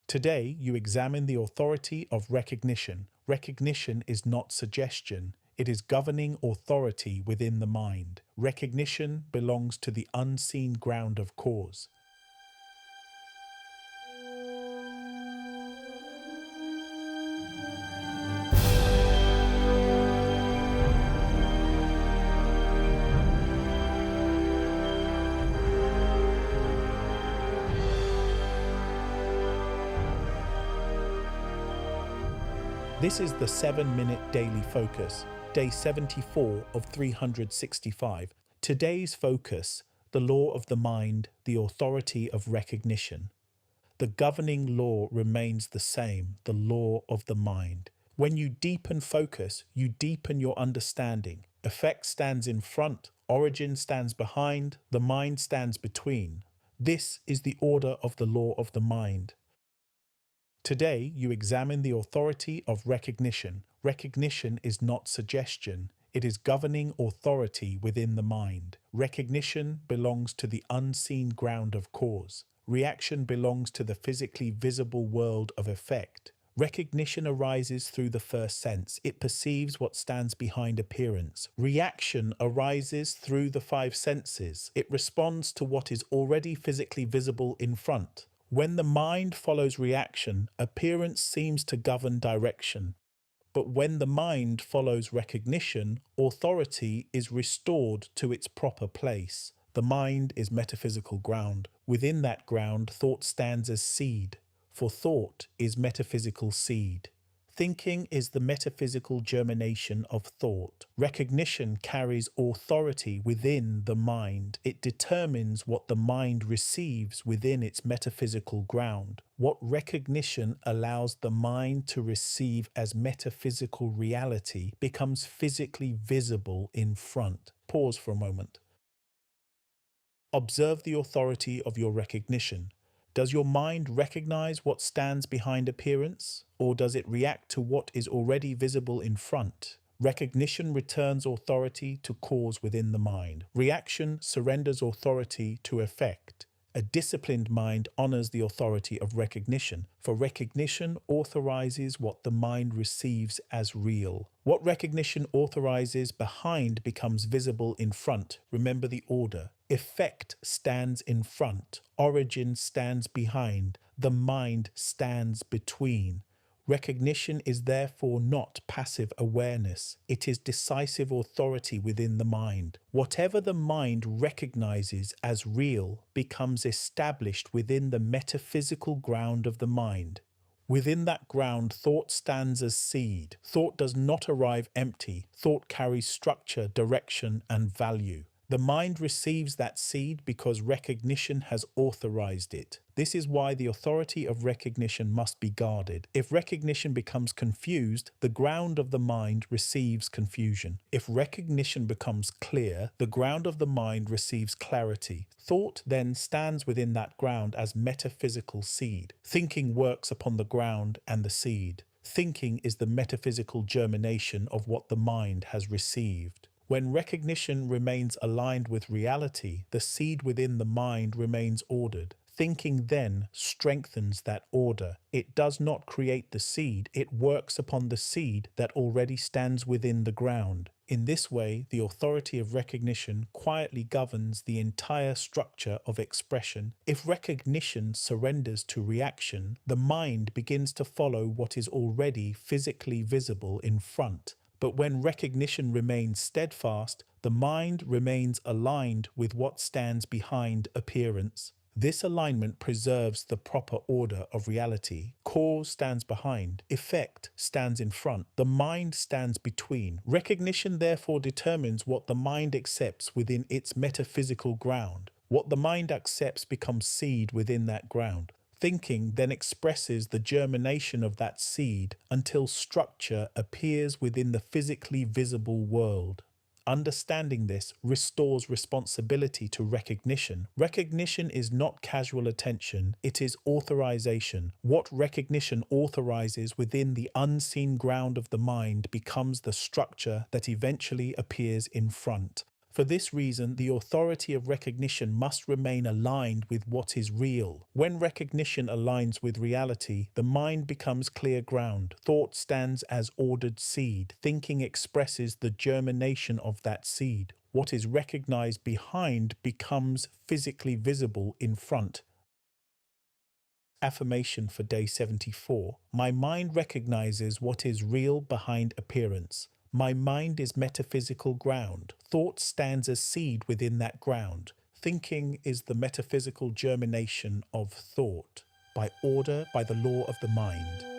Today, you examine the authority of recognition. Recognition is not suggestion. It is governing authority within the mind. Recognition belongs to the unseen ground of cause. This is the 7-minute daily focus, day 74 of 365. Today's focus, the law of the mind, the authority of recognition. The governing law remains the same, the law of the mind. When you deepen focus, you deepen your understanding. Effect stands in front, origin stands behind, the mind stands between. This is the order of the law of the mind. Today, you examine the authority of recognition. Recognition is not suggestion. It is governing authority within the mind. Recognition belongs to the unseen ground of cause. Reaction belongs to the physically visible world of effect. Recognition arises through the first sense. It perceives what stands behind appearance. Reaction arises through the five senses. It responds to what is already physically visible in front. When the mind follows reaction, appearance seems to govern direction. But when the mind follows recognition, authority is restored to its proper place. The mind is metaphysical ground. Within that ground, thought stands as seed, for thought is metaphysical seed. Thinking is the metaphysical germination of thought. Recognition carries authority within the mind. It determines what the mind receives within its metaphysical ground. What recognition allows the mind to receive as metaphysical reality becomes physically visible in front. Pause for a moment. Observe the authority of your recognition. Does your mind recognize what stands behind appearance, or does it react to what is already visible in front? Recognition returns authority to cause within the mind. Reaction surrenders authority to effect. A disciplined mind honors the authority of recognition, for recognition authorizes what the mind receives as real. What recognition authorizes behind becomes visible in front. Remember the order. Effect stands in front. Origin stands behind. The mind stands between. Recognition is therefore not passive awareness. It is decisive authority within the mind. Whatever the mind recognizes as real becomes established within the metaphysical ground of the mind. Within that ground, thought stands as seed. Thought does not arrive empty. Thought carries structure, direction, and value. The mind receives that seed because recognition has authorized it. This is why the authority of recognition must be guarded. If recognition becomes confused, the ground of the mind receives confusion. If recognition becomes clear, the ground of the mind receives clarity. Thought then stands within that ground as metaphysical seed. Thinking works upon the ground and the seed. Thinking is the metaphysical germination of what the mind has received. When recognition remains aligned with reality, the seed within the mind remains ordered. Thinking then strengthens that order. It does not create the seed, it works upon the seed that already stands within the ground. In this way, the authority of recognition quietly governs the entire structure of expression. If recognition surrenders to reaction, the mind begins to follow what is already physically visible in front. But when recognition remains steadfast, the mind remains aligned with what stands behind appearance. This alignment preserves the proper order of reality. Cause stands behind, effect stands in front, the mind stands between. Recognition therefore determines what the mind accepts within its metaphysical ground. What the mind accepts becomes seed within that ground. Thinking then expresses the germination of that seed until structure appears within the physically visible world. Understanding this restores responsibility to recognition. Recognition is not casual attention, it is authorization. What recognition authorizes within the unseen ground of the mind becomes the structure that eventually appears in front. For this reason, the authority of recognition must remain aligned with what is real. When recognition aligns with reality, the mind becomes clear ground. Thought stands as ordered seed. Thinking expresses the germination of that seed. What is recognized behind becomes physically visible in front. Affirmation for day 74. My mind recognizes what is real behind appearance. My mind is metaphysical ground. Thought stands as seed within that ground. Thinking is the metaphysical germination of thought. By order, by the law of the mind.